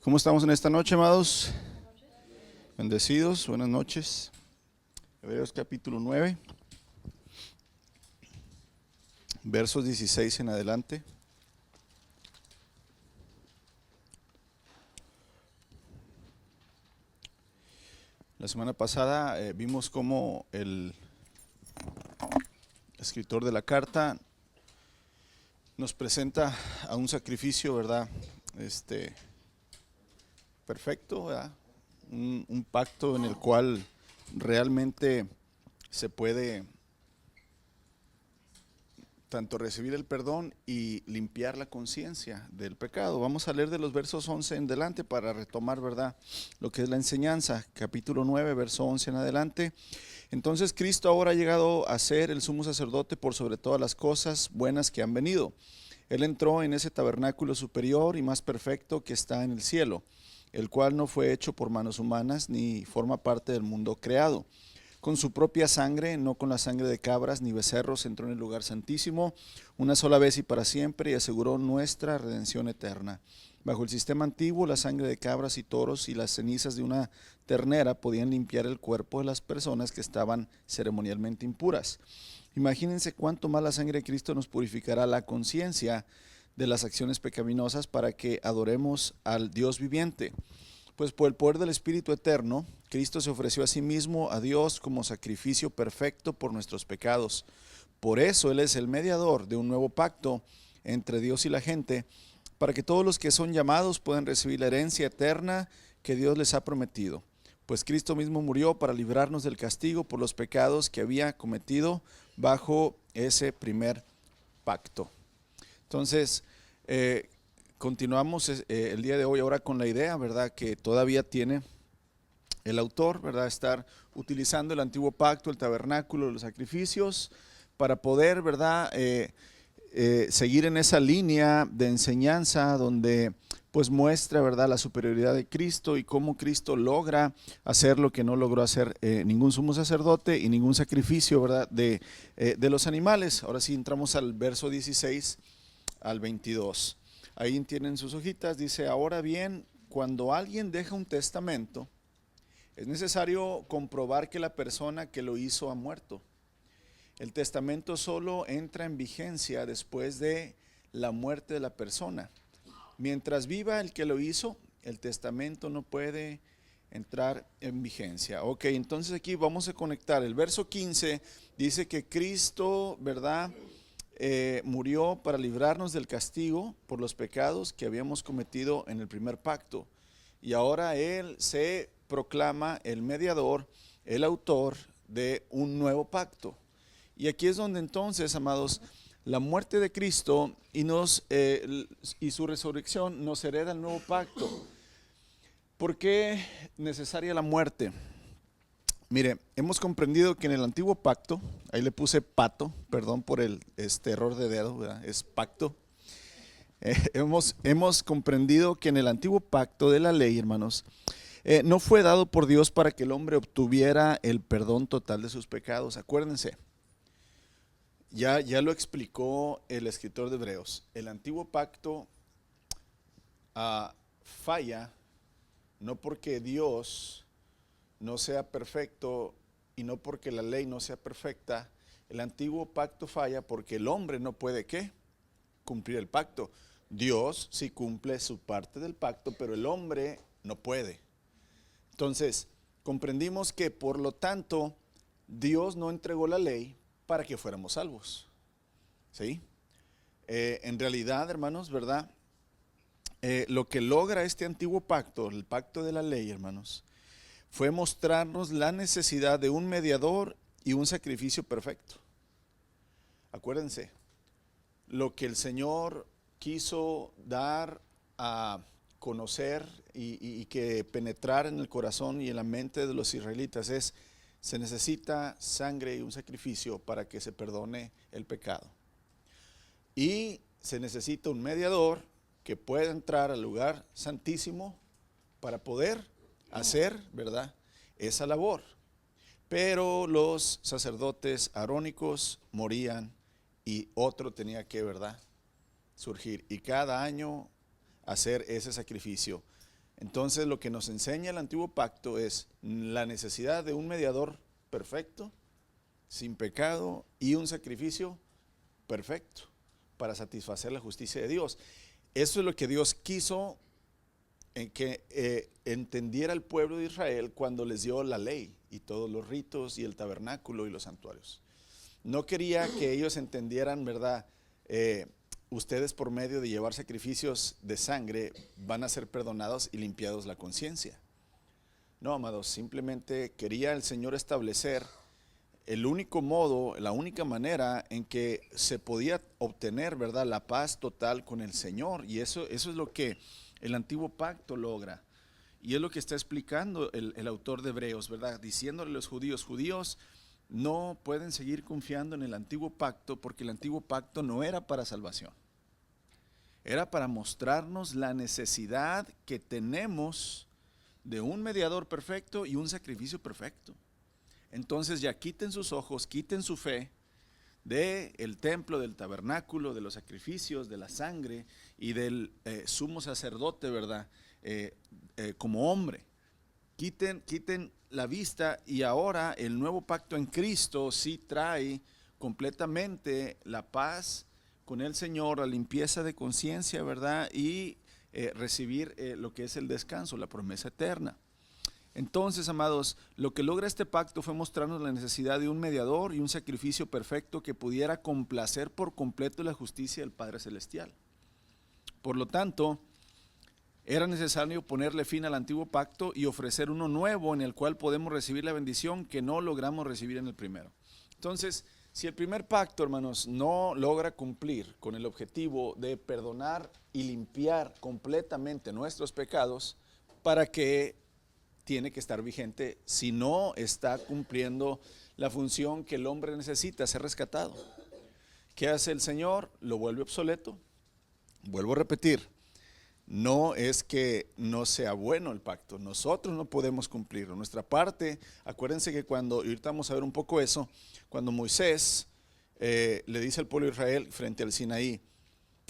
¿Cómo estamos en esta noche, amados? Bendecidos, buenas noches. Hebreos capítulo 9, versos 16 en adelante. La semana pasada vimos cómo el escritor de la carta nos presenta a un sacrificio, ¿verdad? Perfecto, ¿verdad? Un pacto en el cual realmente se puede tanto recibir el perdón y limpiar la conciencia del pecado. Vamos a leer de los versos 11 en adelante para retomar, ¿verdad?, lo que es la enseñanza. Capítulo 9, verso 11 en adelante. Entonces Cristo ahora ha llegado a ser el sumo sacerdote por sobre todas las cosas buenas que han venido. Él entró en ese tabernáculo superior y más perfecto que está en el cielo, el cual no fue hecho por manos humanas ni forma parte del mundo creado. Con su propia sangre, no con la sangre de cabras ni becerros, entró en el lugar santísimo una sola vez y para siempre y aseguró nuestra redención eterna. Bajo el sistema antiguo, la sangre de cabras y toros y las cenizas de una ternera podían limpiar el cuerpo de las personas que estaban ceremonialmente impuras. Imagínense cuánto más la sangre de Cristo nos purificará la conciencia de las acciones pecaminosas para que adoremos al Dios viviente. Pues por el poder del Espíritu Eterno, Cristo se ofreció a sí mismo a Dios como sacrificio perfecto por nuestros pecados. Por eso Él es el mediador de un nuevo pacto entre Dios y la gente, para que todos los que son llamados puedan recibir la herencia eterna que Dios les ha prometido. Pues Cristo mismo murió para librarnos del castigo por los pecados que había cometido bajo ese primer pacto. Entonces, continuamos el día de hoy ahora con la idea, ¿verdad?, que todavía tiene el autor, ¿verdad?, estar utilizando el antiguo pacto, el tabernáculo, los sacrificios, para poder, ¿verdad?, seguir en esa línea de enseñanza donde pues muestra, ¿verdad?, la superioridad de Cristo y cómo Cristo logra hacer lo que no logró hacer ningún sumo sacerdote y ningún sacrificio, ¿verdad?, de los animales. Ahora sí entramos al verso 16 al 22. Ahí tienen sus hojitas, dice: ahora bien, cuando alguien deja un testamento, es necesario comprobar que la persona que lo hizo ha muerto. El testamento solo entra en vigencia después de la muerte de la persona. Mientras viva el que lo hizo, el testamento no puede entrar en vigencia. Ok, entonces aquí vamos a conectar. El verso 15 dice que Cristo, ¿verdad?, murió para librarnos del castigo por los pecados que habíamos cometido en el primer pacto. Y ahora Él se proclama el mediador, el autor de un nuevo pacto. Y aquí es donde entonces, amados, la muerte de Cristo y su resurrección nos hereda el nuevo pacto. ¿Por qué necesaria la muerte? Mire, hemos comprendido que en el antiguo pacto, ahí le puse pato, perdón por el error de dedo, ¿verdad?, es pacto. Hemos comprendido que en el antiguo pacto de la ley, hermanos, no fue dado por Dios para que el hombre obtuviera el perdón total de sus pecados. Acuérdense, ya lo explicó el escritor de Hebreos. El antiguo pacto falla no porque Dios no sea perfecto y no porque la ley no sea perfecta. El antiguo pacto falla porque el hombre no puede, ¿qué?, cumplir el pacto. Dios sí cumple su parte del pacto, pero el hombre no puede. Entonces, comprendimos que por lo tanto Dios no entregó la ley para que fuéramos salvos. ¿Sí? En realidad, hermanos, ¿verdad?, lo que logra este antiguo pacto, el pacto de la ley, hermanos, fue mostrarnos la necesidad de un mediador y un sacrificio perfecto. Acuérdense, lo que el Señor quiso dar a conocer y que penetrar en el corazón y en la mente de los israelitas es: se necesita sangre y un sacrificio para que se perdone el pecado. Y se necesita un mediador que pueda entrar al lugar santísimo para poder hacer, ¿verdad?, esa labor. Pero los sacerdotes arónicos morían y otro tenía que, ¿verdad?, surgir. Y cada año hacer ese sacrificio. Entonces lo que nos enseña el antiguo pacto es la necesidad de un mediador perfecto, sin pecado, y un sacrificio perfecto para satisfacer la justicia de Dios. Eso es lo que Dios quiso que entendiera el pueblo de Israel cuando les dio la ley y todos los ritos y el tabernáculo y los santuarios. No quería que ellos entendieran, ¿verdad? Ustedes por medio de llevar sacrificios de sangre van a ser perdonados y limpiados la conciencia. No, amados, simplemente quería el Señor establecer el único modo, la única manera en que se podía obtener, ¿verdad?, la paz total con el Señor. Y eso es lo que el antiguo pacto logra. Y es lo que está explicando el autor de Hebreos, ¿verdad? Diciéndole a los judíos, no pueden seguir confiando en el antiguo pacto porque el antiguo pacto no era para salvación. Era para mostrarnos la necesidad que tenemos de un mediador perfecto y un sacrificio perfecto. Entonces ya quiten sus ojos, quiten su fe del templo, del tabernáculo, de los sacrificios, de la sangre y del sumo sacerdote, ¿verdad? Como hombre. Quiten la vista, y ahora el nuevo pacto en Cristo sí trae completamente la paz con el Señor, la limpieza de conciencia, ¿verdad? Y recibir lo que es el descanso, la promesa eterna. Entonces, amados, lo que logra este pacto fue mostrarnos la necesidad de un mediador y un sacrificio perfecto que pudiera complacer por completo la justicia del Padre Celestial. Por lo tanto, era necesario ponerle fin al antiguo pacto y ofrecer uno nuevo en el cual podemos recibir la bendición que no logramos recibir en el primero. Entonces, si el primer pacto, hermanos, no logra cumplir con el objetivo de perdonar y limpiar completamente nuestros pecados, ¿para qué tiene que estar vigente si no está cumpliendo la función que el hombre necesita, ser rescatado? ¿Qué hace el Señor? Lo vuelve obsoleto. Vuelvo a repetir, no es que no sea bueno el pacto, nosotros no podemos cumplirlo. Nuestra parte, acuérdense que cuando, y ahorita vamos a ver un poco eso, cuando Moisés le dice al pueblo de Israel frente al Sinaí,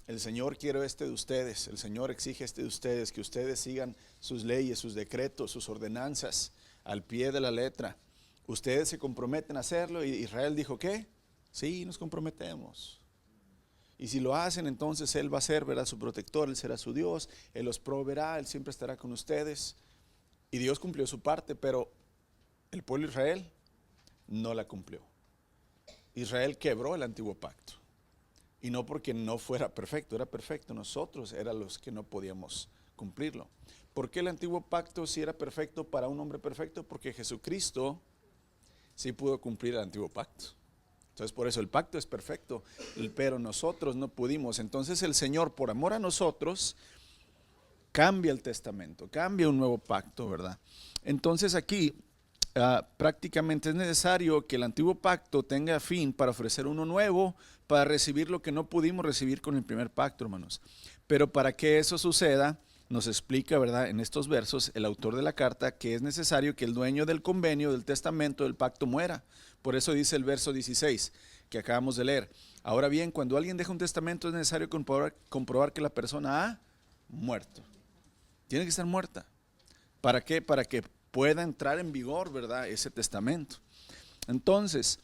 el Señor quiere este de ustedes, el Señor exige este de ustedes, que ustedes sigan sus leyes, sus decretos, sus ordenanzas al pie de la letra. Ustedes se comprometen a hacerlo, y Israel dijo, ¿qué? Sí, nos comprometemos. Y si lo hacen, entonces Él va a ser, ¿verdad?, su protector, Él será su Dios, Él los proveerá, Él siempre estará con ustedes. Y Dios cumplió su parte, pero el pueblo de Israel no la cumplió. Israel quebró el antiguo pacto. Y no porque no fuera perfecto, era perfecto. Nosotros éramos los que no podíamos cumplirlo. ¿Por qué el antiguo pacto sí era perfecto para un hombre perfecto? Porque Jesucristo sí pudo cumplir el antiguo pacto. Entonces por eso el pacto es perfecto, pero nosotros no pudimos. Entonces el Señor, por amor a nosotros, cambia el testamento, cambia un nuevo pacto, ¿verdad? Entonces aquí prácticamente es necesario que el antiguo pacto tenga fin para ofrecer uno nuevo, para recibir lo que no pudimos recibir con el primer pacto, hermanos. Pero para que eso suceda, nos explica, ¿verdad?, en estos versos el autor de la carta, que es necesario que el dueño del convenio, del testamento, del pacto muera. Por eso dice el verso 16 que acabamos de leer. Ahora bien, cuando alguien deja un testamento es necesario comprobar que la persona ha muerto. Tiene que estar muerta. ¿Para qué? Para que pueda entrar en vigor, ¿verdad?, ese testamento. Entonces,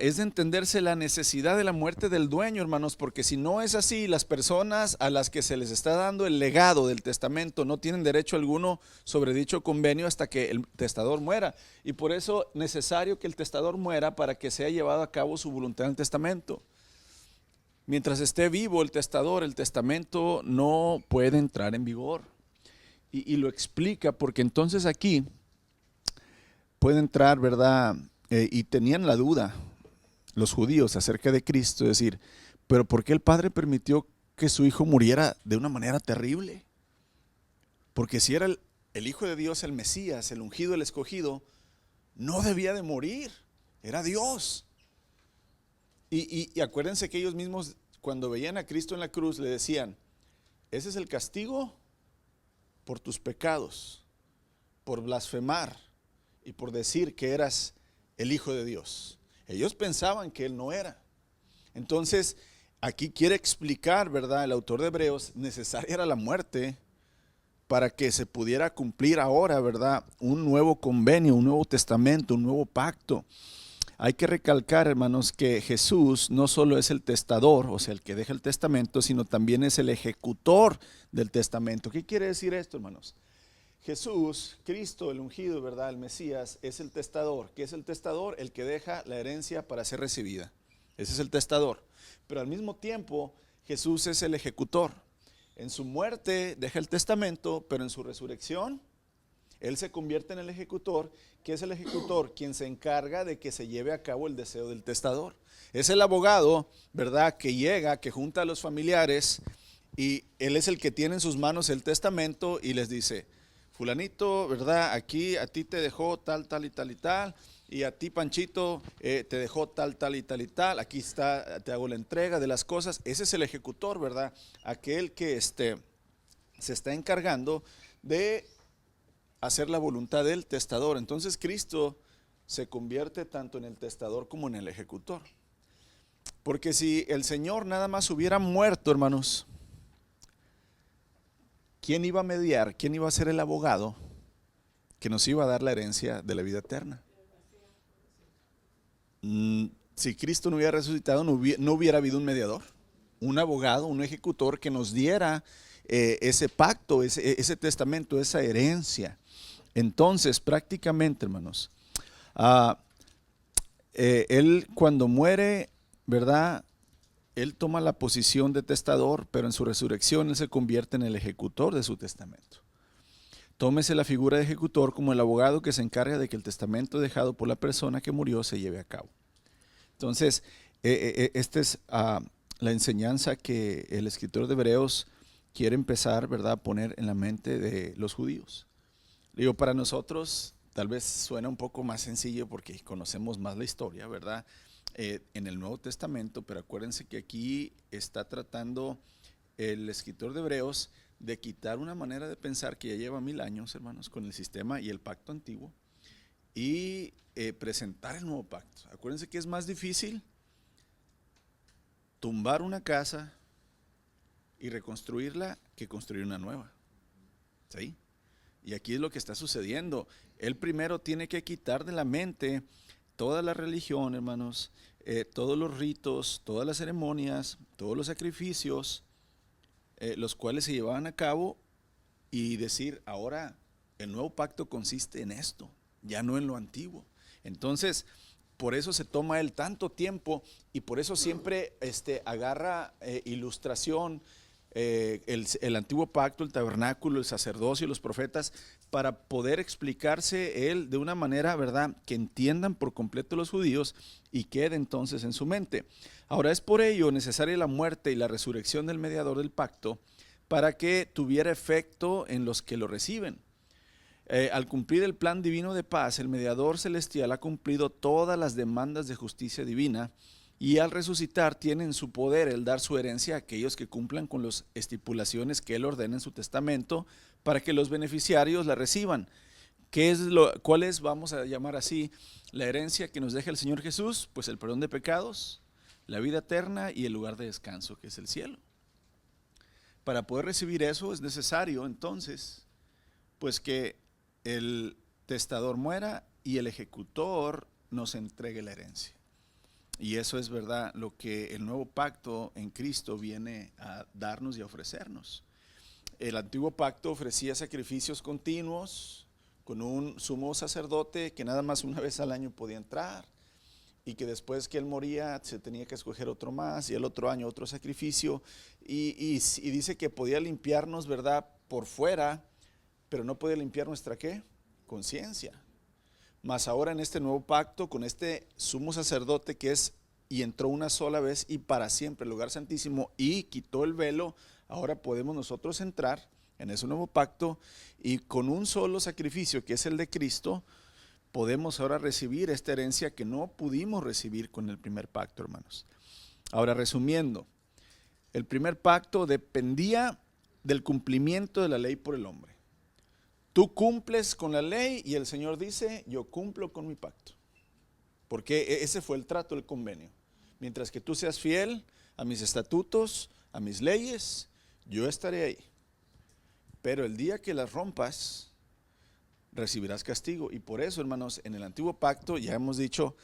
es de entenderse la necesidad de la muerte del dueño, hermanos, porque si no es así, las personas a las que se les está dando el legado del testamento no tienen derecho alguno sobre dicho convenio hasta que el testador muera. Y por eso es necesario que el testador muera para que sea llevado a cabo su voluntad en el testamento. Mientras esté vivo el testador, el testamento no puede entrar en vigor. Y lo explica porque entonces aquí puede entrar, ¿verdad?, y tenían la duda los judíos acerca de Cristo, es decir, pero ¿por qué el Padre permitió que su Hijo muriera de una manera terrible? Porque si era el Hijo de Dios, el Mesías, el ungido, el escogido, no debía de morir, era Dios. Y acuérdense que ellos mismos, cuando veían a Cristo en la cruz, le decían, ese es el castigo por tus pecados, por blasfemar y por decir que eras el Hijo de Dios. Ellos pensaban que Él no era. Entonces, aquí quiere explicar, ¿verdad?, el autor de Hebreos, necesaria era la muerte para que se pudiera cumplir ahora, ¿verdad? Un nuevo convenio, un nuevo testamento, un nuevo pacto. Hay que recalcar, hermanos, que Jesús no solo es el testador, o sea, el que deja el testamento, sino también es el ejecutor del testamento. ¿Qué quiere decir esto, hermanos? Jesús, Cristo, el ungido, ¿verdad? El Mesías, es el testador. ¿Qué es el testador? El que deja la herencia para ser recibida. Ese es el testador. Pero al mismo tiempo, Jesús es el ejecutor. En su muerte deja el testamento, pero en su resurrección Él se convierte en el ejecutor. ¿Qué es el ejecutor? Quien se encarga de que se lleve a cabo el deseo del testador. Es el abogado, ¿verdad?, que llega, que junta a los familiares y él es el que tiene en sus manos el testamento y les dice: fulanito, ¿verdad?, aquí a ti te dejó tal, tal y tal y tal, y a ti, Panchito, te dejó tal, tal y tal y tal, aquí está, te hago la entrega de las cosas. Ese es el ejecutor, ¿verdad?, aquel que se está encargando de hacer la voluntad del testador. Entonces Cristo se convierte tanto en el testador como en el ejecutor. Porque si el Señor nada más hubiera muerto, hermanos, ¿quién iba a mediar? ¿Quién iba a ser el abogado que nos iba a dar la herencia de la vida eterna? Si Cristo no hubiera resucitado, no hubiera habido un mediador, un abogado, un ejecutor que nos diera ese pacto, ese testamento, esa herencia. Entonces, prácticamente, hermanos, él cuando muere, ¿verdad?, él toma la posición de testador, pero en su resurrección él se convierte en el ejecutor de su testamento. Tómese la figura de ejecutor como el abogado que se encarga de que el testamento dejado por la persona que murió se lleve a cabo. Entonces, esta es la enseñanza que el escritor de Hebreos quiere empezar, ¿verdad?, a poner en la mente de los judíos. Digo, para nosotros tal vez suena un poco más sencillo porque conocemos más la historia, ¿verdad?, en el Nuevo Testamento, pero acuérdense que aquí está tratando el escritor de Hebreos de quitar una manera de pensar que ya lleva 1000 años, hermanos, con el sistema y el pacto antiguo, y presentar el nuevo pacto. Acuérdense que es más difícil tumbar una casa y reconstruirla que construir una nueva. ¿Sí? Y aquí es lo que está sucediendo. Él primero tiene que quitar de la mente toda la religión, hermanos, todos los ritos, todas las ceremonias, todos los sacrificios, los cuales se llevaban a cabo, y decir: ahora el nuevo pacto consiste en esto, ya no en lo antiguo. Entonces, por eso se toma él tanto tiempo y por eso siempre agarra ilustración, el antiguo pacto, el tabernáculo, el sacerdocio y los profetas, para poder explicarse él de una manera, ¿verdad?, que entiendan por completo los judíos y quede entonces en su mente. Ahora, es por ello necesaria la muerte y la resurrección del mediador del pacto para que tuviera efecto en los que lo reciben. Al cumplir el plan divino de paz, el mediador celestial ha cumplido todas las demandas de justicia divina, y al resucitar tiene en su poder el dar su herencia a aquellos que cumplan con las estipulaciones que él ordena en su testamento para que los beneficiarios la reciban. ¿Cuál es, vamos a llamar así, la herencia que nos deja el Señor Jesús? Pues el perdón de pecados, la vida eterna y el lugar de descanso, que es el cielo. Para poder recibir eso es necesario entonces, pues, que el testador muera y el ejecutor nos entregue la herencia. Y eso es, verdad, lo que el nuevo pacto en Cristo viene a darnos y a ofrecernos. El antiguo pacto ofrecía sacrificios continuos con un sumo sacerdote que nada más una vez al año podía entrar, y que después que él moría se tenía que escoger otro más, y el otro año otro sacrificio, y dice que podía limpiarnos, ¿verdad?, por fuera, pero no podía limpiar nuestra ¿qué? Conciencia. Mas ahora en este nuevo pacto, con este sumo sacerdote que es y entró una sola vez y para siempre al lugar santísimo y quitó el velo, ahora podemos nosotros entrar en ese nuevo pacto, y con un solo sacrificio que es el de Cristo podemos ahora recibir esta herencia que no pudimos recibir con el primer pacto, hermanos. Ahora, resumiendo, el primer pacto dependía del cumplimiento de la ley por el hombre. Tú cumples con la ley y el Señor dice: yo cumplo con mi pacto, porque ese fue el trato, el convenio. Mientras que tú seas fiel a mis estatutos, a mis leyes, yo estaré ahí. pero el día que las rompas, recibirás castigo. Y por eso, hermanos, en el antiguo pacto, ya hemos dicho,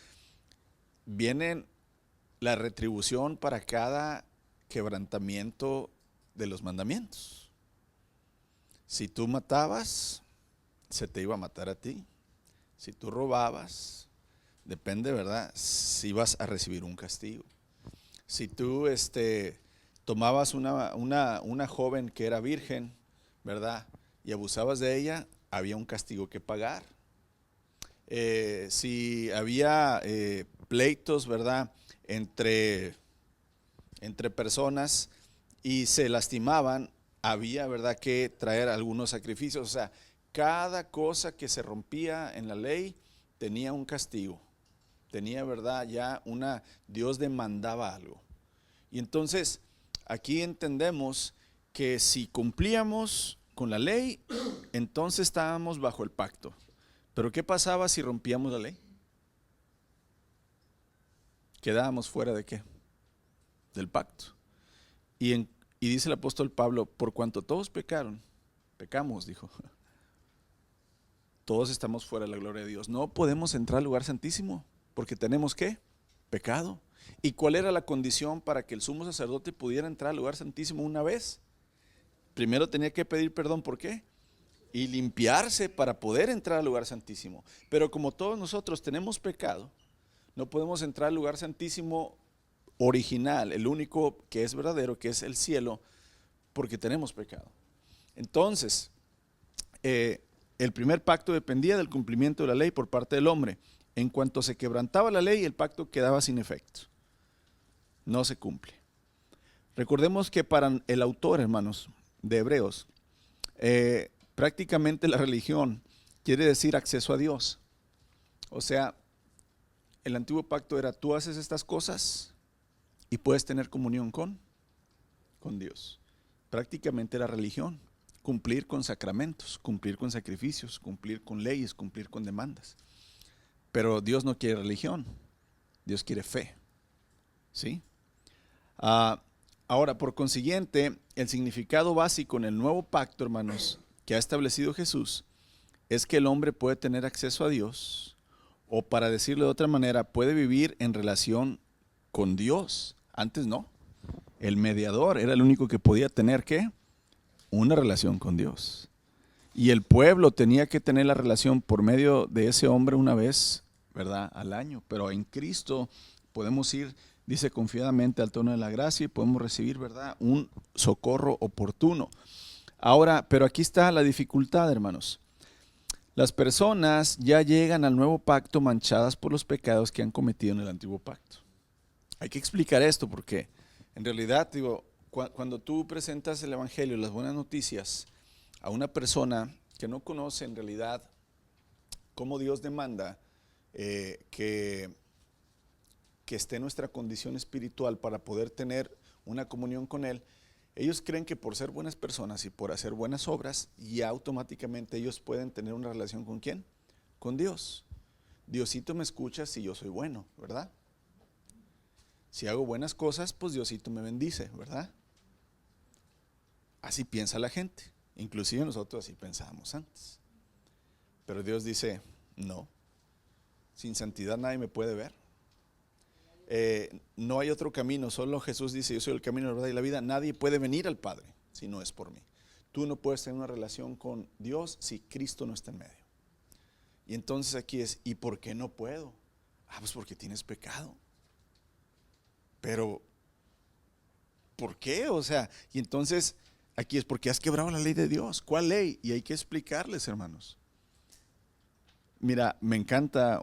viene la retribución para cada quebrantamiento de los mandamientos. Si tú matabas, se te iba a matar a ti. Si tú robabas, depende, ¿verdad? Si ibas a recibir un castigo. Si tú tomabas una joven que era virgen, ¿verdad? Y abusabas de ella, había un castigo que pagar. Si había pleitos, ¿verdad? Entre personas y se lastimaban, había, ¿verdad?, que traer algunos sacrificios. O sea, cada cosa que se rompía en la ley tenía un castigo. Tenía, ¿verdad?, Dios demandaba algo. Y entonces, aquí entendemos que si cumplíamos con la ley, entonces estábamos bajo el pacto. Pero ¿qué pasaba si rompíamos la ley? ¿Quedábamos fuera de qué? Del pacto. Y dice el apóstol Pablo, por cuanto todos pecamos, dijo. Todos estamos fuera de la gloria de Dios. No podemos entrar al lugar santísimo, porque tenemos ¿qué? Pecado. ¿Y cuál era la condición para que el sumo sacerdote pudiera entrar al lugar santísimo una vez? Primero tenía que pedir perdón, ¿por qué? Y limpiarse para poder entrar al lugar santísimo. Pero como todos nosotros tenemos pecado, no podemos entrar al lugar santísimo original, el único que es verdadero, que es el cielo, porque tenemos pecado. Entonces, el primer pacto dependía del cumplimiento de la ley por parte del hombre. En cuanto se quebrantaba la ley, el pacto quedaba sin efecto. No se cumple. Recordemos que para el autor, hermanos, de Hebreos, prácticamente la religión quiere decir acceso a Dios. O sea, el antiguo pacto era: tú haces estas cosas y puedes tener comunión con Dios. Prácticamente la religión, cumplir con sacramentos, cumplir con sacrificios, cumplir con leyes, cumplir con demandas. Pero Dios no quiere religión, Dios quiere fe. ¿Sí? Ahora, por consiguiente, el significado básico en el nuevo pacto, hermanos, que ha establecido Jesús, es que el hombre puede tener acceso a Dios, o para decirlo de otra manera, puede vivir en relación con Dios. Antes no. El mediador era el único que podía tener ¿qué? Una relación con Dios. Y el pueblo tenía que tener la relación por medio de ese hombre una vez, ¿verdad?, al año. Pero en Cristo podemos ir, dice, confiadamente al trono de la gracia y podemos recibir, ¿verdad?, un socorro oportuno. Ahora, pero aquí está la dificultad, hermanos. Las personas ya llegan al nuevo pacto manchadas por los pecados que han cometido en el antiguo pacto. Hay que explicar esto porque en realidad, digo, cuando tú presentas el evangelio, las buenas noticias, a una persona que no conoce en realidad cómo Dios demanda que esté en nuestra condición espiritual para poder tener una comunión con Él, ellos creen que por ser buenas personas y por hacer buenas obras, ya automáticamente ellos pueden tener una relación ¿con quién? Con Dios. Diosito me escucha si yo soy bueno, ¿verdad? Si hago buenas cosas, pues Diosito me bendice, ¿verdad? Así piensa la gente. Inclusive nosotros así pensábamos antes. Pero Dios dice, no, sin santidad nadie me puede ver. No hay otro camino, solo Jesús dice, yo soy el camino, la verdad y la vida. Nadie puede venir al Padre si no es por mí. Tú no puedes tener una relación con Dios si Cristo no está en medio. Y entonces aquí es, ¿y por qué no puedo? Pues porque tienes pecado. Pero, ¿por qué? O sea, y entonces aquí es porque has quebrado la ley de Dios. ¿Cuál ley? Y hay que explicarles, hermanos. Mira, me encanta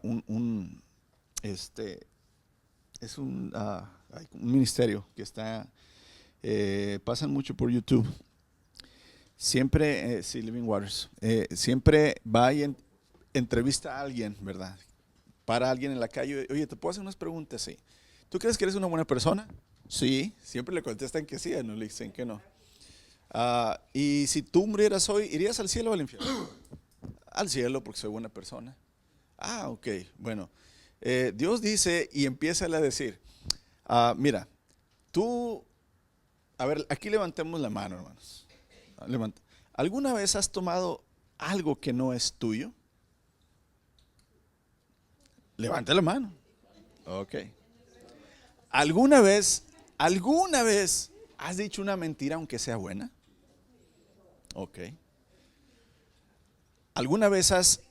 es un ministerio que está, pasan mucho por YouTube. Siempre, sí, Living Waters, siempre va y entrevista a alguien, ¿verdad? Para alguien en la calle, oye, ¿te puedo hacer unas preguntas? Sí. ¿Tú crees que eres una buena persona? Sí. Siempre le contestan que sí, no le dicen que no. Y si tú murieras hoy, ¿irías al cielo o al infierno? Al cielo, porque soy buena persona. Ok, bueno. Dios dice y empieza a decir, mira, tú, a ver, aquí levantemos la mano, hermanos. ¿Alguna vez has tomado algo que no es tuyo? Levante la mano. Ok. ¿Alguna vez has dicho una mentira aunque sea buena? Ok. ¿Alguna vez has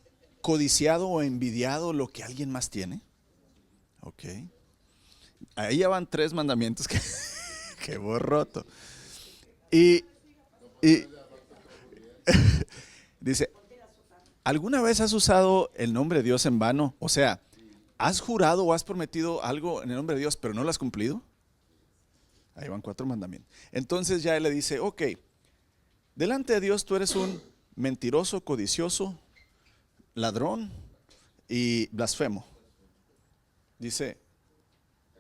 codiciado o envidiado lo que alguien más tiene? Ok. Ahí ya van 3 mandamientos que hemos roto. Y, y dice, ¿alguna vez has usado el nombre de Dios en vano? O sea, ¿has jurado o has prometido algo en el nombre de Dios, pero no lo has cumplido? Ahí van 4 mandamientos. Entonces ya él le dice, ok, delante de Dios tú eres un mentiroso, codicioso, ladrón y blasfemo. Dice,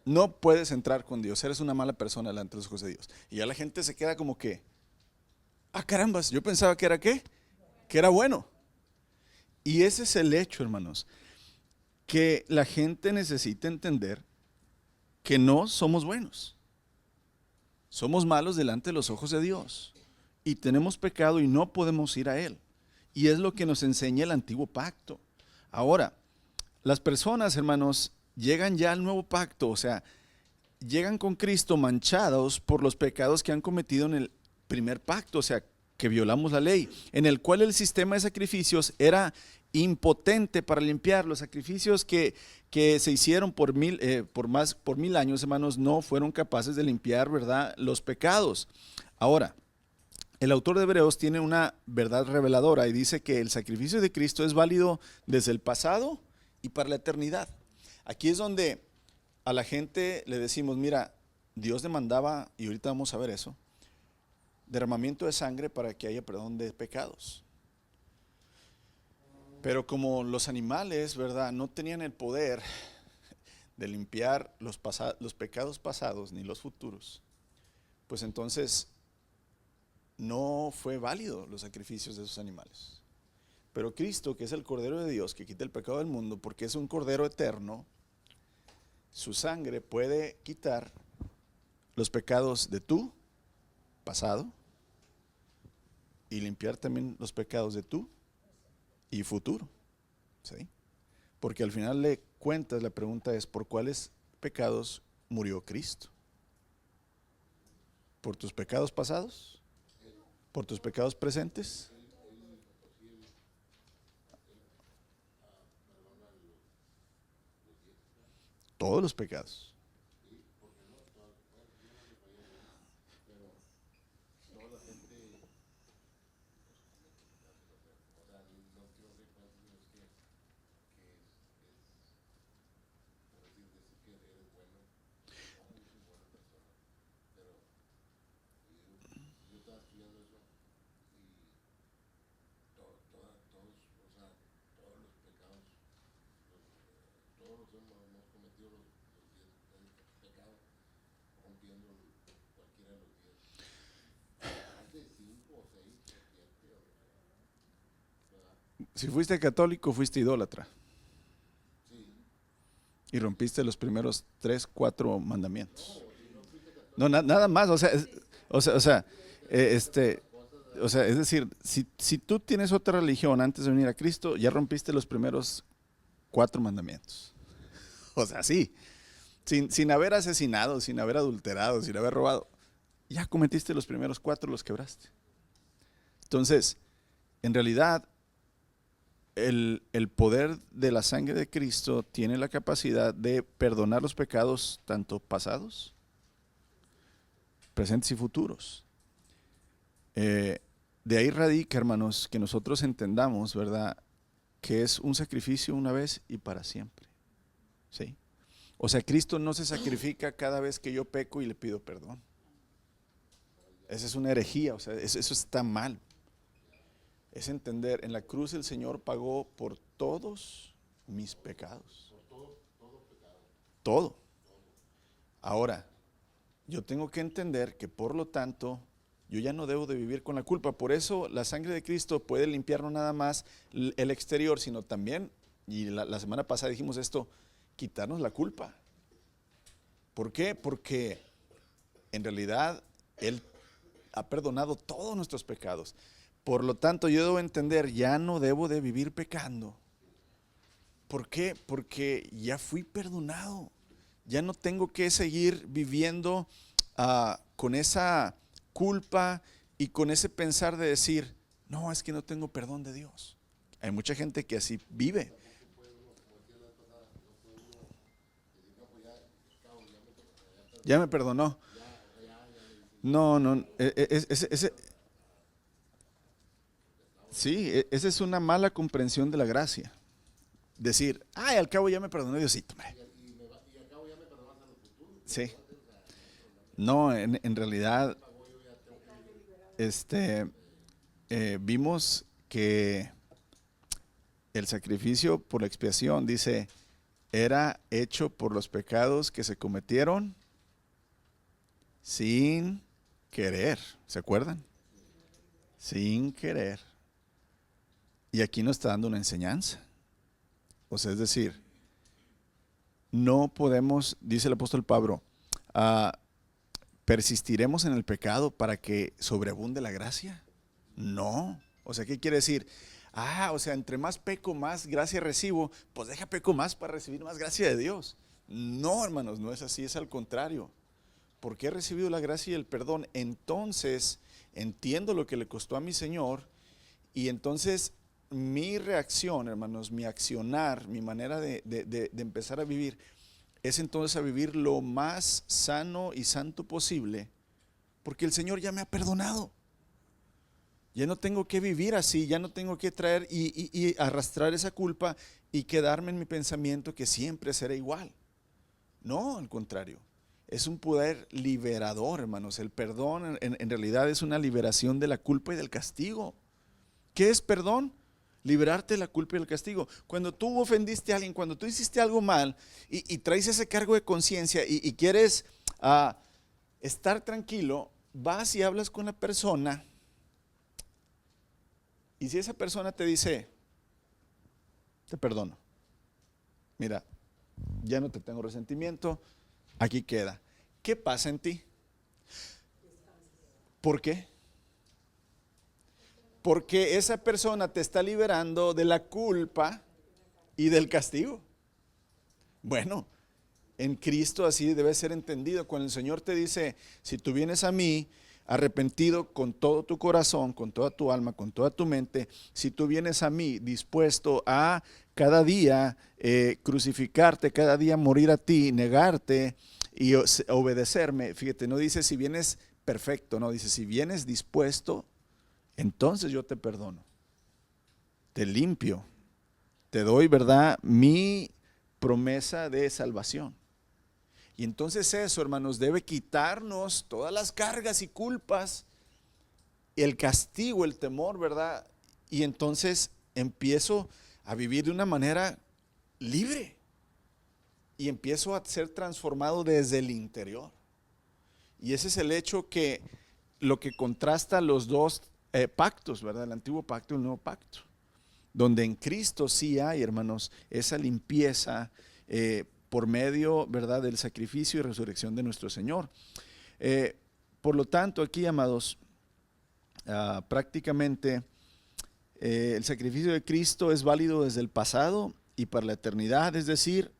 no puedes entrar con Dios, eres una mala persona delante de los ojos de Dios. Y ya la gente se queda como que, ah, carambas, yo pensaba que era qué, que era bueno. Y ese es el hecho, hermanos, que la gente necesita entender que no somos buenos. Somos malos delante de los ojos de Dios. Y tenemos pecado y no podemos ir a Él. Y es lo que nos enseña el antiguo pacto. Ahora, las personas, hermanos, llegan ya al nuevo pacto, o sea, llegan con Cristo manchados por los pecados que han cometido en el primer pacto, o sea, que violamos la ley, en el cual el sistema de sacrificios era impotente para limpiar. Los sacrificios que se hicieron por 1000 años, hermanos, no fueron capaces de limpiar, ¿verdad?, los pecados. Ahora, el autor de Hebreos tiene una verdad reveladora y dice que el sacrificio de Cristo es válido desde el pasado y para la eternidad. Aquí es donde a la gente le decimos, mira, Dios demandaba, y ahorita vamos a ver eso, derramamiento de sangre para que haya perdón de pecados. Pero como los animales, ¿verdad?, no tenían el poder de limpiar los pecados pasados ni los futuros, pues entonces no fue válido los sacrificios de esos animales. Pero Cristo, que es el Cordero de Dios, que quita el pecado del mundo, porque es un Cordero eterno, su sangre puede quitar los pecados de tu pasado y limpiar también los pecados de tu y futuro. ¿Sí? Porque al final de cuentas la pregunta es, ¿por cuáles pecados murió Cristo? ¿Por tus pecados pasados? ¿Por tus pecados presentes? Todos los pecados. Si fuiste católico, fuiste idólatra. Y rompiste los primeros 3, 4 mandamientos. No, nada más, es decir, si tú tienes otra religión antes de venir a Cristo, ya rompiste los primeros 4 mandamientos. O sea, sí, sin haber asesinado, sin haber adulterado, sin haber robado, ya cometiste los primeros 4, los quebraste. Entonces, en realidad, el poder de la sangre de Cristo tiene la capacidad de perdonar los pecados tanto pasados, presentes y futuros. De ahí radica, hermanos, que nosotros entendamos, ¿verdad?, que es un sacrificio una vez y para siempre. ¿Sí? O sea, Cristo no se sacrifica cada vez que yo peco y le pido perdón. Esa es una herejía, o sea, eso está mal. Es entender, en la cruz el Señor pagó por todos mis pecados. Todo. Ahora, yo tengo que entender que por lo tanto, yo ya no debo de vivir con la culpa. Por eso la sangre de Cristo puede limpiar no nada más el exterior, sino también, y la semana pasada dijimos esto, quitarnos la culpa. ¿Por qué? Porque en realidad Él ha perdonado todos nuestros pecados. Por lo tanto, yo debo entender, ya no debo de vivir pecando. ¿Por qué? Porque ya fui perdonado. Ya no tengo que seguir viviendo con esa culpa y con ese pensar de decir, no, es que no tengo perdón de Dios. Hay mucha gente que así vive. Ya me perdonó. No, no, sí, esa es una mala comprensión de la gracia. Decir, ay, al cabo ya me perdonó Diosito. Sí. No, en realidad, este, vimos que el sacrificio por la expiación, dice, era hecho por los pecados que se cometieron sin querer. ¿Se acuerdan? Sin querer. Y aquí nos está dando una enseñanza. O sea, es decir, no podemos, dice el apóstol Pablo, ¿persistiremos en el pecado para que sobreabunde la gracia? No. O sea, ¿qué quiere decir? O sea, entre más peco, más gracia recibo, pues deja peco más para recibir más gracia de Dios. No, hermanos, no es así, es al contrario. Porque he recibido la gracia y el perdón, entonces entiendo lo que le costó a mi Señor y entonces mi reacción, hermanos, mi accionar, mi manera de empezar a vivir es entonces a vivir lo más sano y santo posible, porque el Señor ya me ha perdonado. Ya no tengo que vivir así, ya no tengo que traer y arrastrar esa culpa y quedarme en mi pensamiento que siempre será igual. No, al contrario, es un poder liberador, hermanos. El perdón en realidad es una liberación de la culpa y del castigo. ¿Qué es perdón? Liberarte de la culpa y el castigo. Cuando tú ofendiste a alguien, cuando tú hiciste algo mal y traes ese cargo de conciencia y quieres estar tranquilo, vas y hablas con la persona. Y si esa persona te dice, te perdono, mira, ya no te tengo resentimiento, aquí queda. ¿Qué pasa en ti? ¿Por qué? Porque esa persona te está liberando de la culpa y del castigo. Bueno, en Cristo así debe ser entendido. Cuando el Señor te dice, si tú vienes a mí arrepentido con todo tu corazón, con toda tu alma, con toda tu mente, si tú vienes a mí dispuesto a cada día crucificarte, cada día morir a ti, negarte y obedecerme, fíjate, no dice si vienes perfecto, no, dice si vienes dispuesto, entonces yo te perdono, te limpio, te doy, ¿verdad?, mi promesa de salvación. Y entonces eso, hermanos, debe quitarnos todas las cargas y culpas, el castigo, el temor, ¿verdad? Y entonces empiezo a vivir de una manera libre y empiezo a ser transformado desde el interior. Y ese es el hecho que lo que contrasta los dos pactos, ¿verdad? El antiguo pacto y el nuevo pacto, donde en Cristo sí hay, hermanos, esa limpieza por medio, ¿verdad?, del sacrificio y resurrección de nuestro Señor. Por lo tanto, aquí, amados, prácticamente el sacrificio de Cristo es válido desde el pasado y para la eternidad, es decir,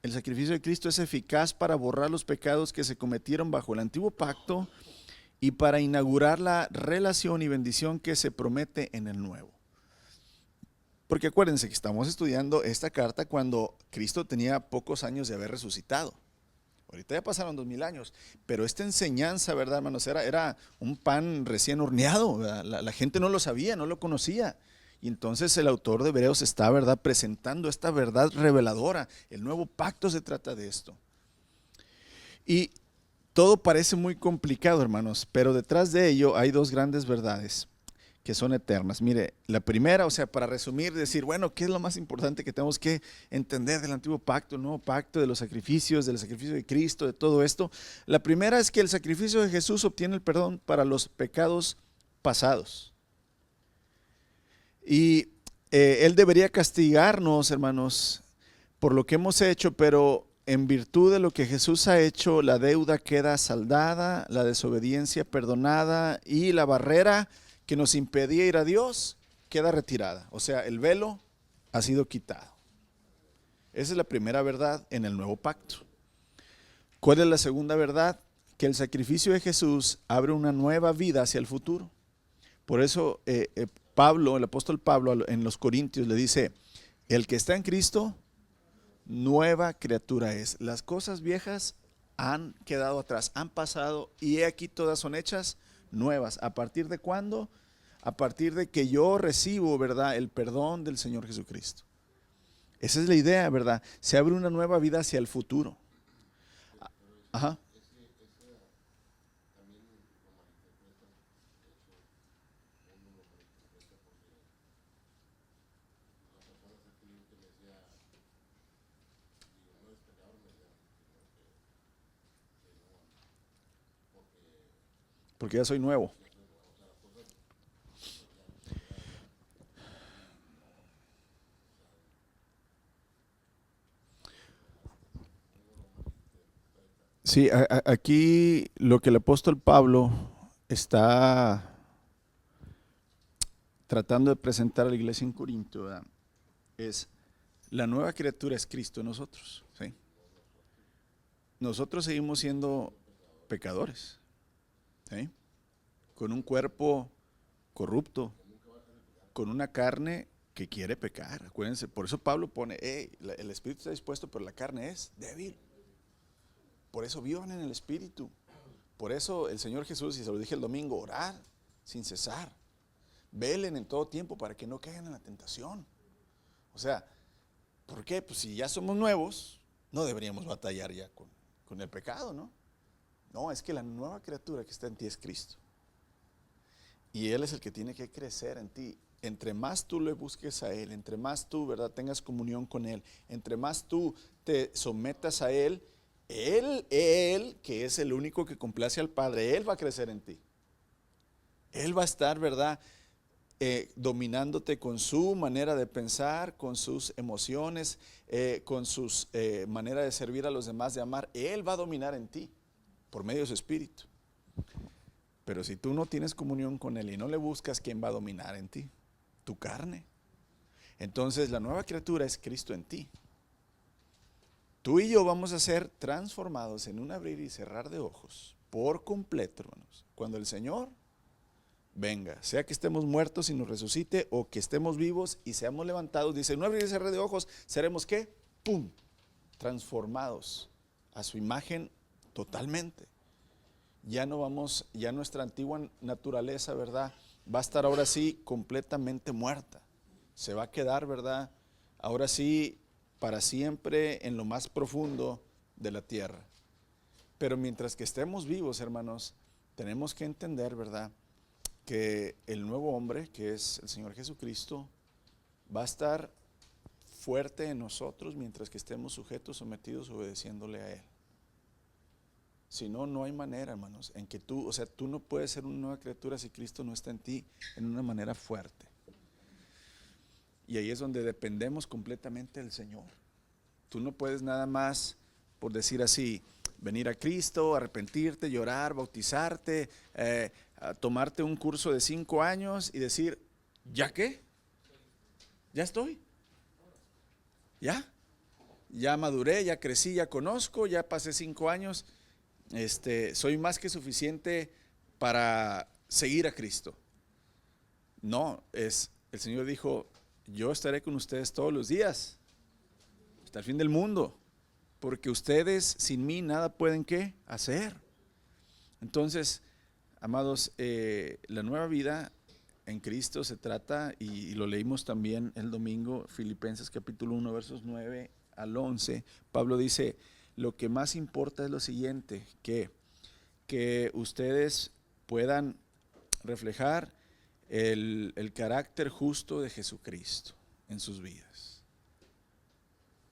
el sacrificio de Cristo es eficaz para borrar los pecados que se cometieron bajo el antiguo pacto y para inaugurar la relación y bendición que se promete en el nuevo. Porque acuérdense que estamos estudiando esta carta cuando Cristo tenía pocos años de haber resucitado. Ahorita ya pasaron 2000 años, pero esta enseñanza, ¿verdad, hermanos? Era un pan recién horneado, la gente no lo sabía, no lo conocía. Y entonces el autor de Hebreos está, ¿verdad?, presentando esta verdad reveladora. El nuevo pacto se trata de esto. Y todo parece muy complicado, hermanos, pero detrás de ello hay dos grandes verdades que son eternas. Mire, la primera, o sea, para resumir, decir, bueno, ¿qué es lo más importante que tenemos que entender del antiguo pacto, el nuevo pacto, de los sacrificios, del sacrificio de Cristo, de todo esto? La primera es que el sacrificio de Jesús obtiene el perdón para los pecados pasados. Y Él debería castigarnos, hermanos, por lo que hemos hecho, pero en virtud de lo que Jesús ha hecho, la deuda queda saldada, la desobediencia perdonada y la barrera que nos impedía ir a Dios queda retirada. O sea, el velo ha sido quitado. Esa es la primera verdad en el nuevo pacto. ¿Cuál es la segunda verdad? Que el sacrificio de Jesús abre una nueva vida hacia el futuro. Por eso Pablo, el apóstol Pablo en los Corintios le dice, el que está en Cristo, nueva criatura es. Las cosas viejas han quedado atrás, han pasado y he aquí todas son hechas nuevas. ¿A partir de cuándo? A partir de que yo recibo, ¿verdad?, el perdón del Señor Jesucristo. Esa es la idea, ¿verdad? Se abre una nueva vida hacia el futuro. Ajá. Porque ya soy nuevo. Sí, aquí lo que el apóstol Pablo está tratando de presentar a la iglesia en Corinto, ¿verdad?, es la nueva criatura es Cristo en nosotros. ¿Sí? Nosotros seguimos siendo pecadores, ¿sí?, con un cuerpo corrupto, con una carne que quiere pecar. Acuérdense, por eso Pablo pone, el espíritu está dispuesto, pero la carne es débil. Por eso vivan en el espíritu. Por eso el Señor Jesús, y se lo dije el domingo, orar sin cesar. Velen en todo tiempo para que no caigan en la tentación. O sea, ¿por qué? Pues si ya somos nuevos, no deberíamos batallar ya con el pecado, ¿no? No, es que la nueva criatura que está en ti es Cristo. Y Él es el que tiene que crecer en ti. Entre más tú le busques a Él, entre más tú, ¿verdad?, tengas comunión con Él, entre más tú te sometas a Él, Él, que es el único que complace al Padre, Él va a crecer en ti. Él va a estar, ¿verdad?, dominándote con su manera de pensar, con sus emociones, con su manera de servir a los demás, de amar. Él va a dominar en ti por medio de su espíritu. Pero si tú no tienes comunión con Él y no le buscas, ¿quién va a dominar en ti? Tu carne. Entonces la nueva criatura es Cristo en ti. Tú y yo vamos a ser transformados en un abrir y cerrar de ojos por completo, hermanos, cuando el Señor venga, sea que estemos muertos y nos resucite, o que estemos vivos y seamos levantados. Dice, en un abrir y cerrar de ojos seremos, ¿qué? ¡Pum! Transformados a su imagen totalmente. Ya no vamos, ya nuestra antigua naturaleza, ¿verdad?, va a estar ahora sí completamente muerta. Se va a quedar, ¿verdad?, ahora sí para siempre en lo más profundo de la tierra. Pero mientras que estemos vivos, hermanos, tenemos que entender, ¿verdad?, que el nuevo hombre, que es el Señor Jesucristo, va a estar fuerte en nosotros mientras que estemos sujetos, sometidos, obedeciéndole a Él. Si no, no hay manera, hermanos, en que tú, o sea, tú no puedes ser una nueva criatura si Cristo no está en ti en una manera fuerte. Y ahí es donde dependemos completamente del Señor. Tú no puedes nada más, por decir así, venir a Cristo, arrepentirte, llorar, bautizarte, tomarte un curso de 5 años y decir, ¿ya qué? ¿Ya estoy? ¿Ya? Ya maduré, ya crecí, ya conozco, ya pasé 5 años. Soy más que suficiente para seguir a Cristo. No, el Señor dijo, yo estaré con ustedes todos los días, hasta el fin del mundo, porque ustedes sin mí nada pueden ¿qué? Hacer. Entonces, amados, la nueva vida en Cristo se trata, y lo leímos también el domingo, Filipenses capítulo 1, versos 9 al 11, Pablo dice, lo que más importa es lo siguiente, que ustedes puedan reflejar el carácter justo de Jesucristo en sus vidas.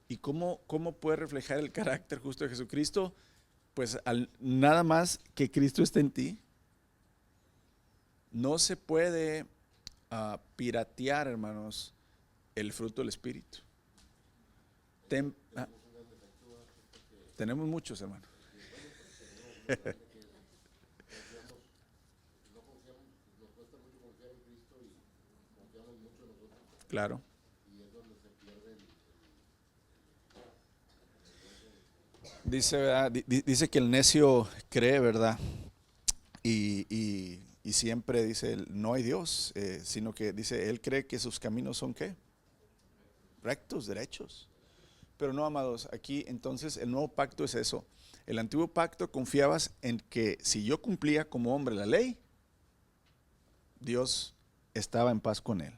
¿Y cómo puede reflejar el carácter justo de Jesucristo? Pues nada más que Cristo esté en ti. No se puede piratear, hermanos, el fruto del Espíritu. Tenemos muchos, hermanos. Claro. Dice, ¿verdad? Dice que el necio cree, ¿verdad? Y siempre dice, no hay Dios, sino que dice, él cree que sus caminos son ¿qué? Rectos, derechos. Pero no, amados, aquí entonces el nuevo pacto es eso. El antiguo pacto confiabas en que si yo cumplía como hombre la ley, Dios estaba en paz con él.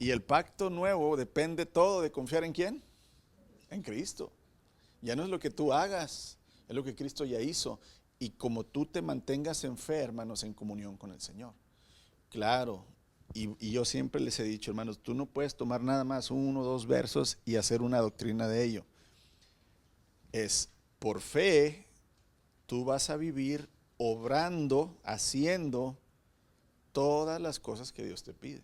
Y el pacto nuevo depende todo de confiar en ¿quién? En Cristo. Ya no es lo que tú hagas, es lo que Cristo ya hizo. Y como tú te mantengas en fe, hermanos, en comunión con el Señor. Claro, y yo siempre les he dicho, hermanos, tú no puedes tomar nada más 1 o 2 versos y hacer una doctrina de ello. Es por fe, tú vas a vivir obrando, haciendo todas las cosas que Dios te pide.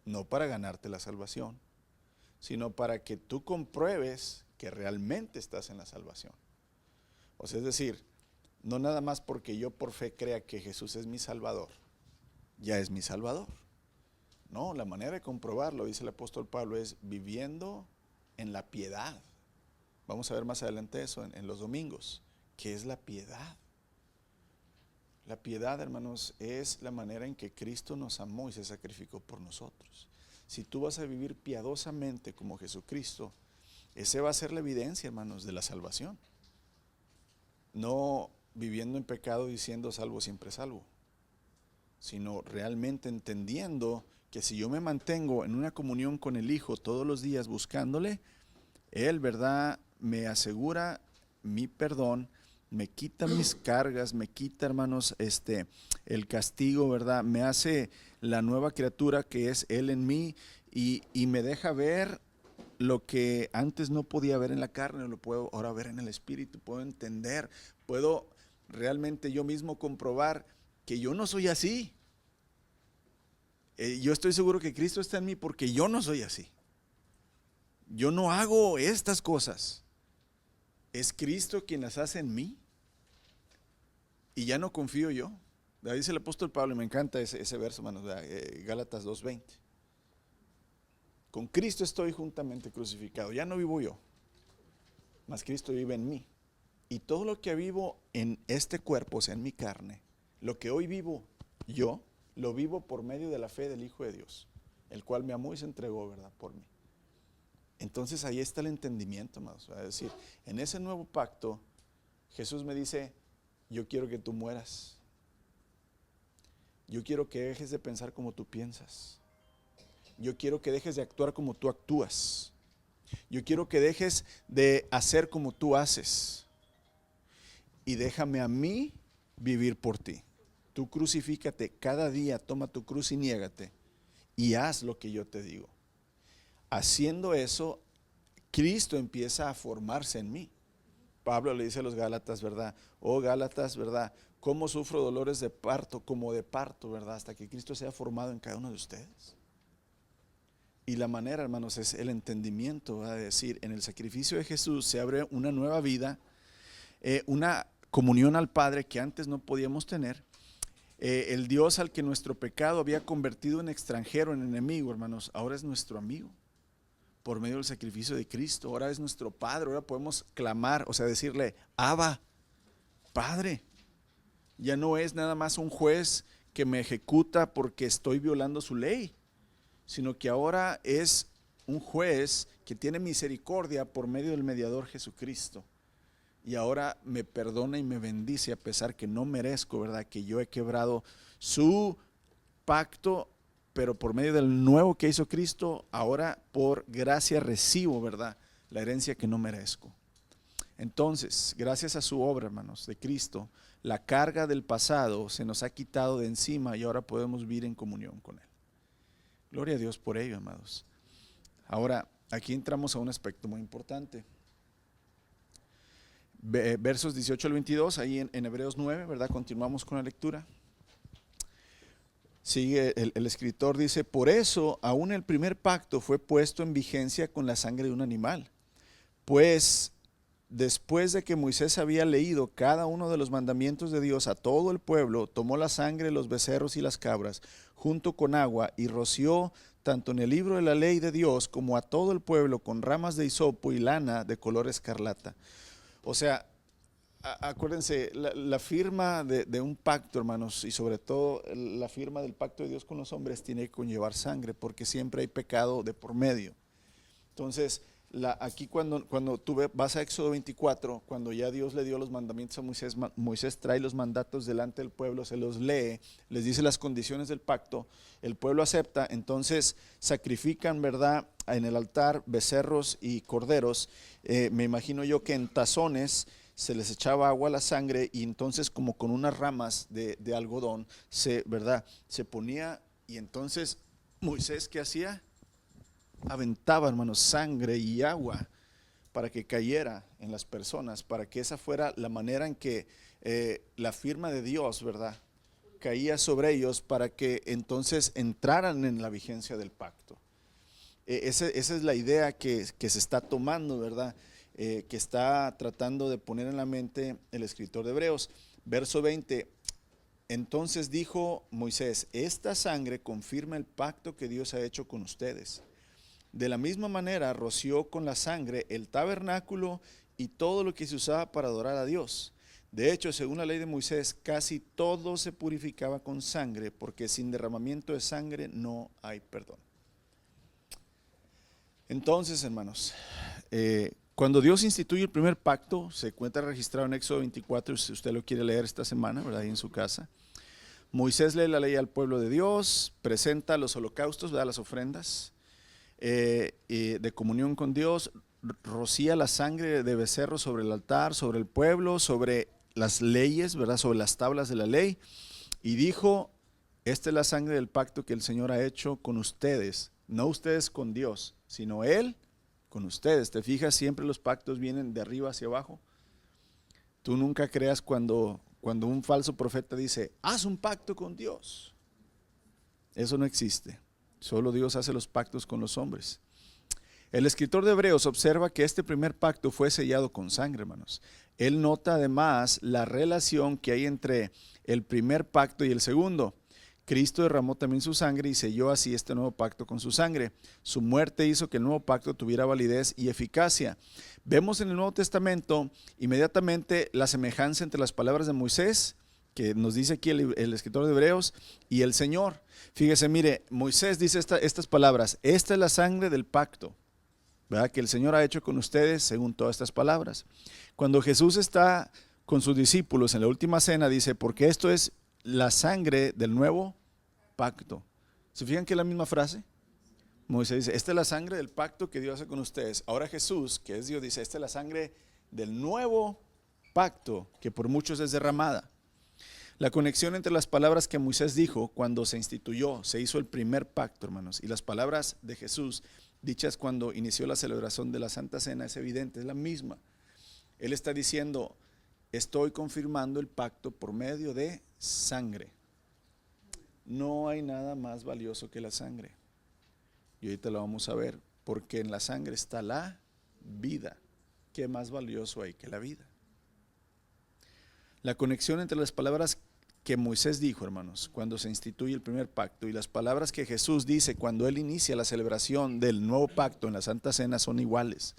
No para ganarte la salvación, sino para que tú compruebes que realmente estás en la salvación. O sea, es decir, no nada más porque yo por fe crea que Jesús es mi Salvador, ya es mi Salvador. No, la manera de comprobarlo, dice el apóstol Pablo, es viviendo en la piedad. Vamos a ver más adelante eso en los domingos. ¿Qué es la piedad? La piedad, hermanos, es la manera en que Cristo nos amó y se sacrificó por nosotros. Si tú vas a vivir piadosamente como Jesucristo, esa va a ser la evidencia, hermanos, de la salvación. No viviendo en pecado diciendo salvo siempre salvo, sino realmente entendiendo que si yo me mantengo en una comunión con el Hijo todos los días buscándole, Él, ¿verdad?, me asegura mi perdón, me quita mis cargas, me quita, hermanos, el castigo, ¿verdad? Me hace la nueva criatura que es Él en mí y me deja ver lo que antes no podía ver en la carne, lo puedo ahora ver en el Espíritu, puedo entender, puedo realmente yo mismo comprobar que yo no soy así. Yo estoy seguro que Cristo está en mí porque yo no soy así. Yo no hago estas cosas. Es Cristo quien las hace en mí. Y ya no confío yo. Dice el apóstol Pablo, y me encanta ese verso, hermanos, Gálatas 2:20. Con Cristo estoy juntamente crucificado. Ya no vivo yo, mas Cristo vive en mí. Y todo lo que vivo en este cuerpo, o sea, en mi carne, lo que hoy vivo yo, lo vivo por medio de la fe del Hijo de Dios, el cual me amó y se entregó, ¿verdad?, por mí. Entonces ahí está el entendimiento, hermanos. Es decir, en ese nuevo pacto, Jesús me dice, yo quiero que tú mueras. Yo quiero que dejes de pensar como tú piensas. Yo quiero que dejes de actuar como tú actúas. Yo quiero que dejes de hacer como tú haces. Y déjame a mí vivir por ti. Tú crucifícate cada día, toma tu cruz y niégate. Y haz lo que yo te digo. Haciendo eso, Cristo empieza a formarse en mí. Pablo le dice a los Gálatas, ¿verdad? Oh Gálatas, ¿verdad? ¿Cómo sufro dolores de parto, como de parto, ¿verdad? Hasta que Cristo sea formado en cada uno de ustedes. Y la manera, hermanos, es el entendimiento, ¿verdad? De decir, en el sacrificio de Jesús se abre una nueva vida, una comunión al Padre que antes no podíamos tener. El Dios al que nuestro pecado había convertido en extranjero, en enemigo, hermanos, ahora es nuestro amigo. Por medio del sacrificio de Cristo, ahora es nuestro Padre, ahora podemos clamar, o sea, decirle, Abba, Padre. Ya no es nada más un juez que me ejecuta porque estoy violando su ley, sino que ahora es un juez que tiene misericordia por medio del mediador Jesucristo. Y ahora me perdona y me bendice a pesar que no merezco, ¿verdad?, que yo he quebrado su pacto, pero por medio del nuevo que hizo Cristo, ahora por gracia recibo, ¿verdad?, la herencia que no merezco. Entonces, gracias a su obra, hermanos, de Cristo, la carga del pasado se nos ha quitado de encima y ahora podemos vivir en comunión con Él. Gloria a Dios por ello, amados. Ahora, aquí entramos a un aspecto muy importante. Versos 18 al 22, ahí en Hebreos 9, ¿verdad? Continuamos con la lectura. Sigue el escritor, dice, por eso aún el primer pacto fue puesto en vigencia con la sangre de un animal, pues después de que Moisés había leído cada uno de los mandamientos de Dios a todo el pueblo, tomó la sangre de los becerros y las cabras, junto con agua, y roció tanto en el libro de la ley de Dios como a todo el pueblo con ramas de hisopo y lana de color escarlata. O sea, acuérdense, la firma de un pacto, hermanos, y sobre todo la firma del pacto de Dios con los hombres tiene que conllevar sangre, porque siempre hay pecado de por medio. Entonces, aquí cuando tú vas a Éxodo 24, cuando ya Dios le dio los mandamientos a Moisés, Moisés trae los mandatos delante del pueblo, se los lee, les dice las condiciones del pacto, el pueblo acepta, entonces sacrifican, ¿verdad?, en el altar becerros y corderos. Me imagino yo que en tazones se les echaba agua a la sangre, y entonces como con unas ramas de algodón ¿verdad?, se ponía, y entonces Moisés, ¿qué hacía? Aventaba, hermanos, sangre y agua para que cayera en las personas, para que esa fuera la manera en que la firma de Dios, ¿verdad?, caía sobre ellos, para que entonces entraran en la vigencia del pacto. Esa es la idea que se está tomando, ¿verdad?, que está tratando de poner en la mente el escritor de Hebreos. Verso 20, entonces dijo Moisés, esta sangre confirma el pacto que Dios ha hecho con ustedes. De la misma manera roció con la sangre el tabernáculo y todo lo que se usaba para adorar a Dios. De hecho, según la ley de Moisés, casi todo se purificaba con sangre, porque sin derramamiento de sangre no hay perdón. Entonces, hermanos, cuando Dios instituye el primer pacto, se encuentra registrado en Éxodo 24, si usted lo quiere leer esta semana, ¿verdad?, ahí en su casa. Moisés lee la ley al pueblo de Dios, presenta los holocaustos, ¿verdad?, las ofrendas de comunión con Dios, rocía la sangre de becerro sobre el altar, sobre el pueblo, sobre las leyes, ¿verdad?, sobre las tablas de la ley, y dijo, esta es la sangre del pacto que el Señor ha hecho con ustedes, no ustedes con Dios, sino Él con ustedes. ¿Te fijas? Siempre los pactos vienen de arriba hacia abajo. Tú nunca creas cuando un falso profeta dice, haz un pacto con Dios. Eso no existe. Solo Dios hace los pactos con los hombres. El escritor de Hebreos observa que este primer pacto fue sellado con sangre, hermanos. Él nota además la relación que hay entre el primer pacto y el segundo. Cristo derramó también su sangre y selló así este nuevo pacto con su sangre. Su muerte hizo que el nuevo pacto tuviera validez y eficacia. Vemos en el Nuevo Testamento inmediatamente la semejanza entre las palabras de Moisés, que nos dice aquí el escritor de Hebreos, y el Señor. Fíjese, mire, Moisés dice estas palabras, esta es la sangre del pacto, ¿verdad?, que el Señor ha hecho con ustedes según todas estas palabras. Cuando Jesús está con sus discípulos en la última cena, dice, porque esto es la sangre del nuevo pacto. ¿Se fijan que es la misma frase? Moisés dice, esta es la sangre del pacto que Dios hace con ustedes. Ahora Jesús, que es Dios, dice, esta es la sangre del nuevo pacto que por muchos es derramada. La conexión entre las palabras que Moisés dijo cuando se instituyó, se hizo el primer pacto, hermanos, y las palabras de Jesús dichas cuando inició la celebración de la Santa Cena es evidente, es la misma. Él está diciendo, estoy confirmando el pacto por medio de sangre. No hay nada más valioso que la sangre. Y ahorita lo vamos a ver, porque en la sangre está la vida. ¿Qué más valioso hay que la vida? La conexión entre las palabras que Moisés dijo, hermanos, cuando se instituye el primer pacto, y las palabras que Jesús dice cuando Él inicia la celebración del nuevo pacto en la Santa Cena son iguales.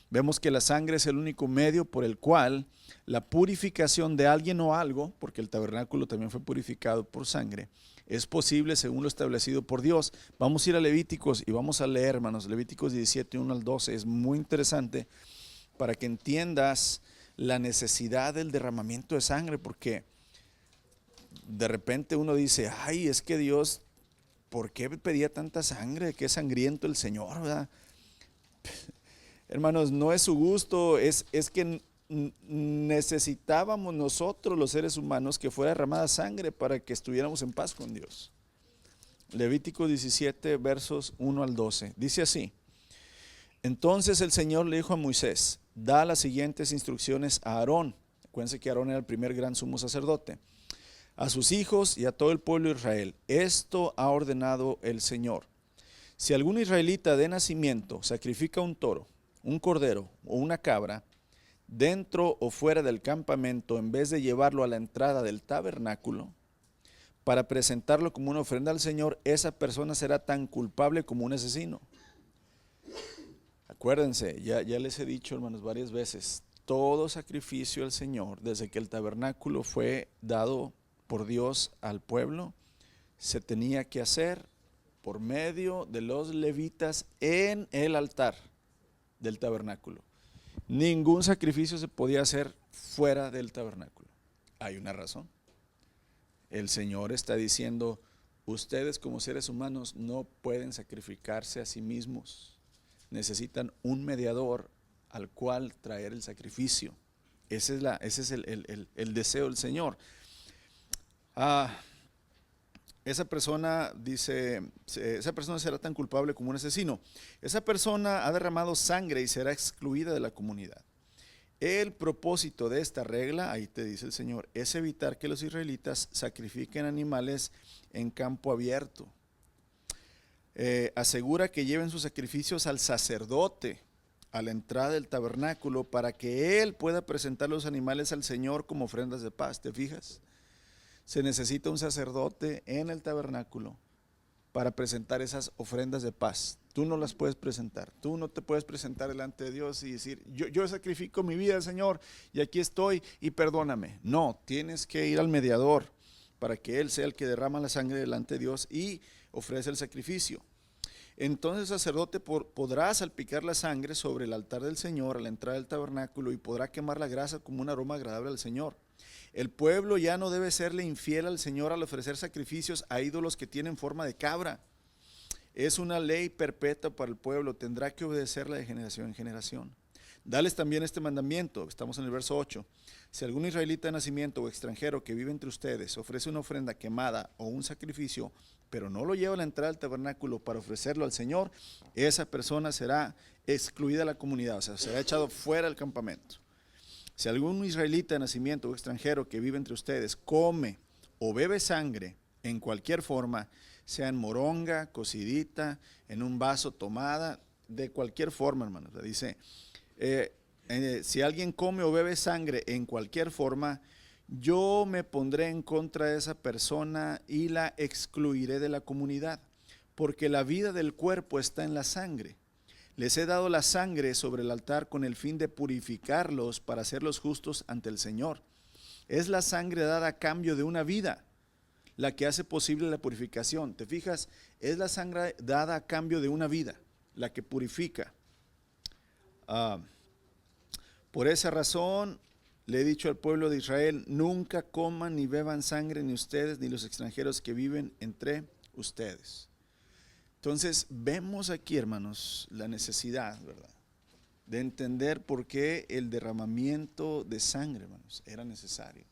Vemos que la sangre es el único medio por el cual la purificación de alguien o algo, porque el tabernáculo también fue purificado por sangre, es posible según lo establecido por Dios. Vamos a ir a Levíticos y vamos a leer, hermanos, Levíticos 17, 1 al 12. Es muy interesante para que entiendas la necesidad del derramamiento de sangre, porque de repente uno dice, ay, es que Dios, ¿por qué pedía tanta sangre? Qué sangriento el Señor, ¿verdad? Hermanos, no es su gusto, es que necesitábamos nosotros los seres humanos que fuera derramada sangre para que estuviéramos en paz con Dios. Levítico 17 versos 1 al 12, dice así, entonces el Señor le dijo a Moisés, da las siguientes instrucciones a Aarón, acuérdense que Aarón era el primer gran sumo sacerdote, a sus hijos y a todo el pueblo de Israel, esto ha ordenado el Señor, si algún israelita de nacimiento sacrifica un toro, un cordero o una cabra, dentro o fuera del campamento, en vez de llevarlo a la entrada del tabernáculo, para presentarlo como una ofrenda al Señor, esa persona será tan culpable como un asesino. Acuérdense, ya les he dicho, hermanos, varias veces, todo sacrificio al Señor, desde que el tabernáculo fue dado por Dios al pueblo, se tenía que hacer por medio de los levitas en el altar del tabernáculo. Ningún sacrificio se podía hacer fuera del tabernáculo. Hay una razón. El Señor está diciendo, ustedes como seres humanos no pueden sacrificarse a sí mismos. Necesitan un mediador al cual traer el sacrificio. Ese es el deseo del Señor. Esa persona dice, esa persona será tan culpable como un asesino. Esa persona ha derramado sangre y será excluida de la comunidad. El propósito de esta regla, ahí te dice el Señor, es evitar que los israelitas sacrifiquen animales en campo abierto. Asegura que lleven sus sacrificios al sacerdote a la entrada del tabernáculo para que él pueda presentar los animales al Señor como ofrendas de paz. ¿Te fijas? Se necesita un sacerdote en el tabernáculo para presentar esas ofrendas de paz. Tú no las puedes presentar. Tú no te puedes presentar delante de Dios y decir, yo sacrifico mi vida al Señor y aquí estoy y perdóname. No, tienes que ir al mediador para que Él sea el que derrama la sangre delante de Dios y ofrece el sacrificio. Entonces el sacerdote podrá salpicar la sangre sobre el altar del Señor a la entrada del tabernáculo y podrá quemar la grasa como un aroma agradable al Señor. El pueblo ya no debe serle infiel al Señor al ofrecer sacrificios a ídolos que tienen forma de cabra. Es una ley perpetua para el pueblo, tendrá que obedecerla de generación en generación. Dales también este mandamiento, estamos en el verso 8. Si algún israelita de nacimiento o extranjero que vive entre ustedes ofrece una ofrenda quemada o un sacrificio, pero no lo lleva a la entrada del tabernáculo para ofrecerlo al Señor, esa persona será excluida de la comunidad, o sea, será echado fuera del campamento. Si algún israelita de nacimiento o extranjero que vive entre ustedes come o bebe sangre en cualquier forma, sea en moronga, cocidita, en un vaso tomada, de cualquier forma, hermanos. Dice, si alguien come o bebe sangre en cualquier forma, yo me pondré en contra de esa persona y la excluiré de la comunidad, porque la vida del cuerpo está en la sangre. Les he dado la sangre sobre el altar con el fin de purificarlos para hacerlos justos ante el Señor. Es la sangre dada a cambio de una vida la que hace posible la purificación. ¿Te fijas? Es la sangre dada a cambio de una vida la que purifica. Por esa razón le he dicho al pueblo de Israel, nunca coman ni beban sangre ni ustedes ni los extranjeros que viven entre ustedes. Entonces vemos aquí, hermanos, la necesidad, ¿verdad?, de entender por qué el derramamiento de sangre, hermanos, era necesario.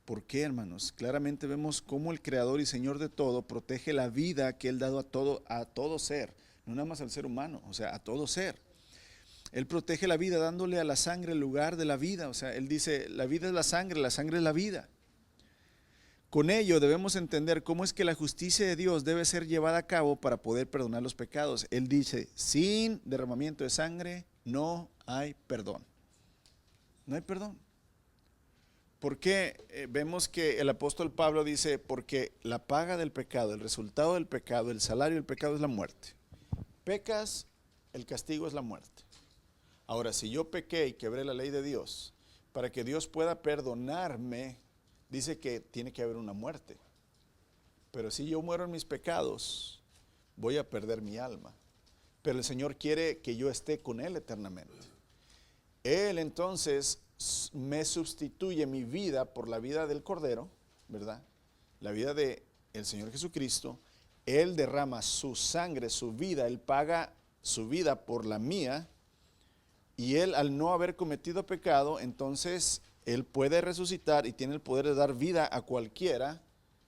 ¿Por qué, hermanos? Claramente vemos cómo el Creador y Señor de todo protege la vida que Él ha dado a todo ser, no nada más al ser humano, o sea, a todo ser. Él protege la vida dándole a la sangre el lugar de la vida, o sea, Él dice, la vida es la sangre es la vida. Con ello debemos entender cómo es que la justicia de Dios debe ser llevada a cabo para poder perdonar los pecados. Él dice, sin derramamiento de sangre no hay perdón. No hay perdón. ¿Por qué? Vemos que el apóstol Pablo dice, porque la paga del pecado, el resultado del pecado, el salario del pecado es la muerte. Pecas, el castigo es la muerte. Ahora, si yo pequé y quebré la ley de Dios, para que Dios pueda perdonarme, dice que tiene que haber una muerte. Pero si yo muero en mis pecados, voy a perder mi alma. Pero el Señor quiere que yo esté con Él eternamente. Él entonces me sustituye mi vida por la vida del Cordero, ¿verdad? La vida del Señor Jesucristo. Él derrama su sangre, su vida, Él paga su vida por la mía. Y Él, al no haber cometido pecado, entonces Él puede resucitar y tiene el poder de dar vida a cualquiera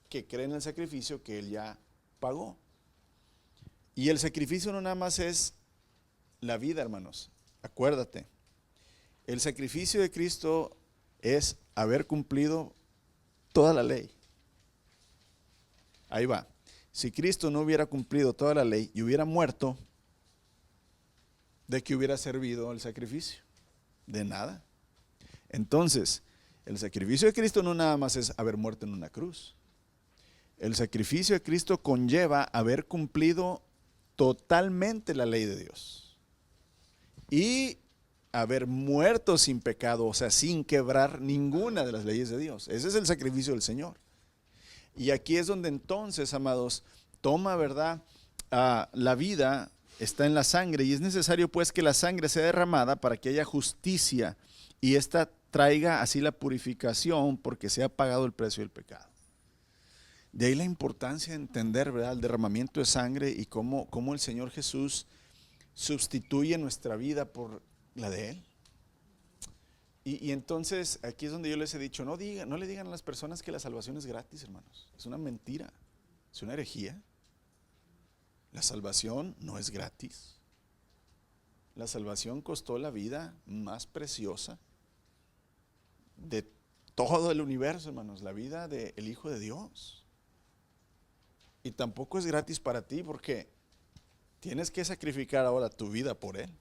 que cree en el sacrificio que Él ya pagó. Y el sacrificio no nada más es la vida, hermanos. Acuérdate, el sacrificio de Cristo es haber cumplido toda la ley. Ahí va. Si Cristo no hubiera cumplido toda la ley y hubiera muerto, ¿de qué hubiera servido el sacrificio? De nada. Entonces, el sacrificio de Cristo no nada más es haber muerto en una cruz. El sacrificio de Cristo conlleva haber cumplido totalmente la ley de Dios y haber muerto sin pecado, o sea, sin quebrar ninguna de las leyes de Dios. Ese es el sacrificio del Señor. Y aquí es donde entonces, amados, toma, ¿verdad? La vida está en la sangre y es necesario pues que la sangre sea derramada para que haya justicia y esta traiga así la purificación porque se ha pagado el precio del pecado. De ahí la importancia de entender, ¿verdad?, el derramamiento de sangre y cómo el Señor Jesús sustituye nuestra vida por la de Él. Y entonces aquí es donde yo les he dicho, no le digan a las personas que la salvación es gratis, hermanos. Es una mentira, es una herejía. La salvación no es gratis. La salvación costó la vida más preciosa de todo el universo, hermanos, la vida del Hijo de Dios. Y tampoco es gratis para ti porque tienes que sacrificar ahora tu vida por Él.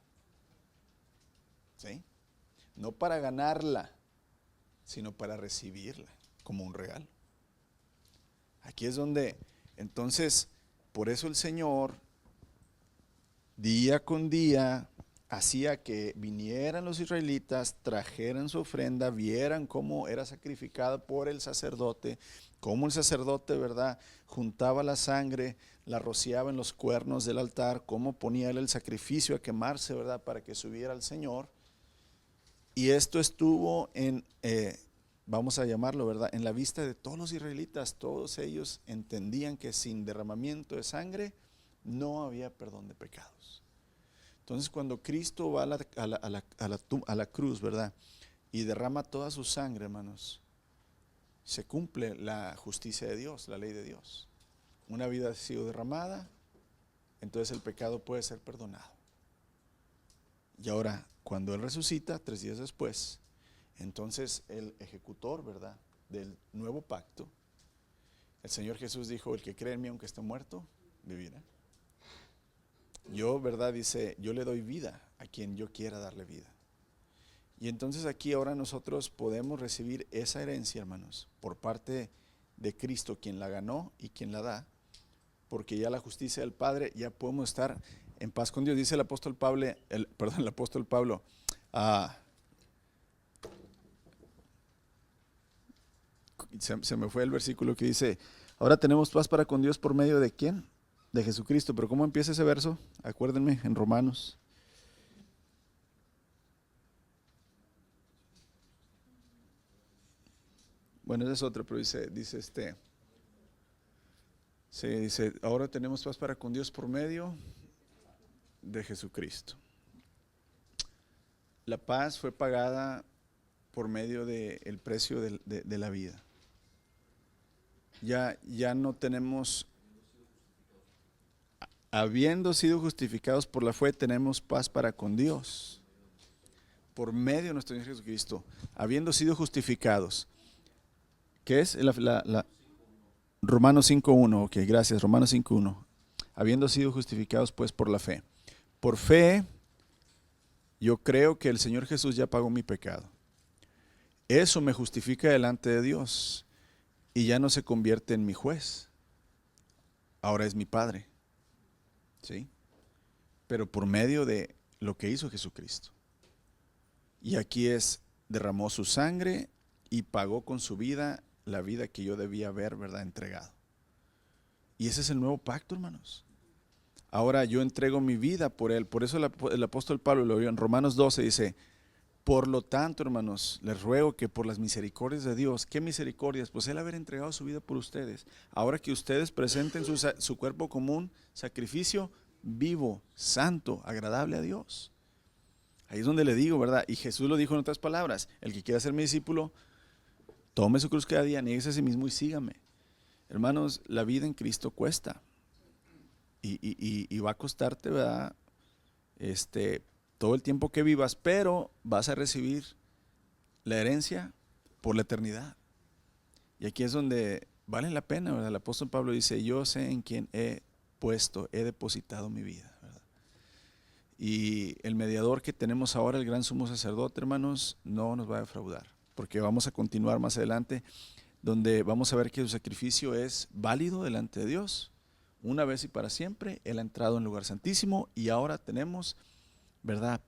¿Sí? No para ganarla, sino para recibirla como un regalo. Aquí es donde, entonces, por eso el Señor, día con día, hacía que vinieran los israelitas, trajeran su ofrenda, vieran cómo era sacrificada por el sacerdote, cómo el sacerdote, ¿verdad?, juntaba la sangre, la rociaba en los cuernos del altar, cómo ponía él el sacrificio a quemarse, ¿verdad?, para que subiera al Señor. Y esto estuvo en, vamos a llamarlo, ¿verdad?, en la vista de todos los israelitas. Todos ellos entendían que sin derramamiento de sangre no había perdón de pecados. Entonces cuando Cristo va a la cruz, ¿verdad?, y derrama toda su sangre, hermanos, se cumple la justicia de Dios, la ley de Dios. Una vida ha sido derramada, entonces el pecado puede ser perdonado. Y ahora, cuando Él resucita, 3 días después, entonces el ejecutor, ¿verdad?, del nuevo pacto, el Señor Jesús dijo, el que cree en mí aunque esté muerto, vivirá. Yo, ¿verdad?, dice, yo le doy vida a quien yo quiera darle vida. Y entonces aquí ahora nosotros podemos recibir esa herencia, hermanos, por parte de Cristo, quien la ganó y quien la da, porque ya la justicia del Padre, ya podemos estar en paz con Dios. Dice el apóstol Pablo, se me fue el versículo que dice, ahora tenemos paz para con Dios por medio de ¿quién? De Jesucristo. Pero ¿cómo empieza ese verso? Acuérdenme, en Romanos. Bueno, ese es otro, pero dice ahora tenemos paz para con Dios por medio de Jesucristo. La paz fue pagada por medio del precio de la vida. Ya no tenemos, habiendo sido justificados por la fe, tenemos paz para con Dios. Por medio de nuestro Señor Jesucristo, habiendo sido justificados. ¿Qué es? Romanos 5.1, ok, gracias, Romanos 5.1. Habiendo sido justificados pues por la fe. Por fe, yo creo que el Señor Jesús ya pagó mi pecado. Eso me justifica delante de Dios y ya no se convierte en mi juez. Ahora es mi Padre. ¿Sí? Pero por medio de lo que hizo Jesucristo. Y aquí derramó su sangre y pagó con su vida la vida que yo debía haber, ¿verdad?, entregado. Y ese es el nuevo pacto, hermanos. Ahora yo entrego mi vida por Él. Por eso el apóstol Pablo lo vio en Romanos 12, dice, por lo tanto, hermanos, les ruego que por las misericordias de Dios, ¿qué misericordias? Pues Él haber entregado su vida por ustedes. Ahora que ustedes presenten su cuerpo como un sacrificio vivo, santo, agradable a Dios. Ahí es donde le digo, ¿verdad? Y Jesús lo dijo en otras palabras, el que quiera ser mi discípulo, tome su cruz cada día, nieguese a sí mismo y sígame. Hermanos, la vida en Cristo cuesta. Y va a costarte, ¿verdad?, todo el tiempo que vivas, pero vas a recibir la herencia por la eternidad. Y aquí es donde vale la pena, ¿verdad? El apóstol Pablo dice, yo sé en quién he depositado mi vida, ¿verdad? Y el mediador que tenemos ahora, el gran sumo sacerdote, hermanos, no nos va a defraudar, porque vamos a continuar más adelante, donde vamos a ver que su sacrificio es válido delante de Dios. Una vez y para siempre, Él ha entrado en el lugar santísimo y ahora tenemos, ¿verdad?,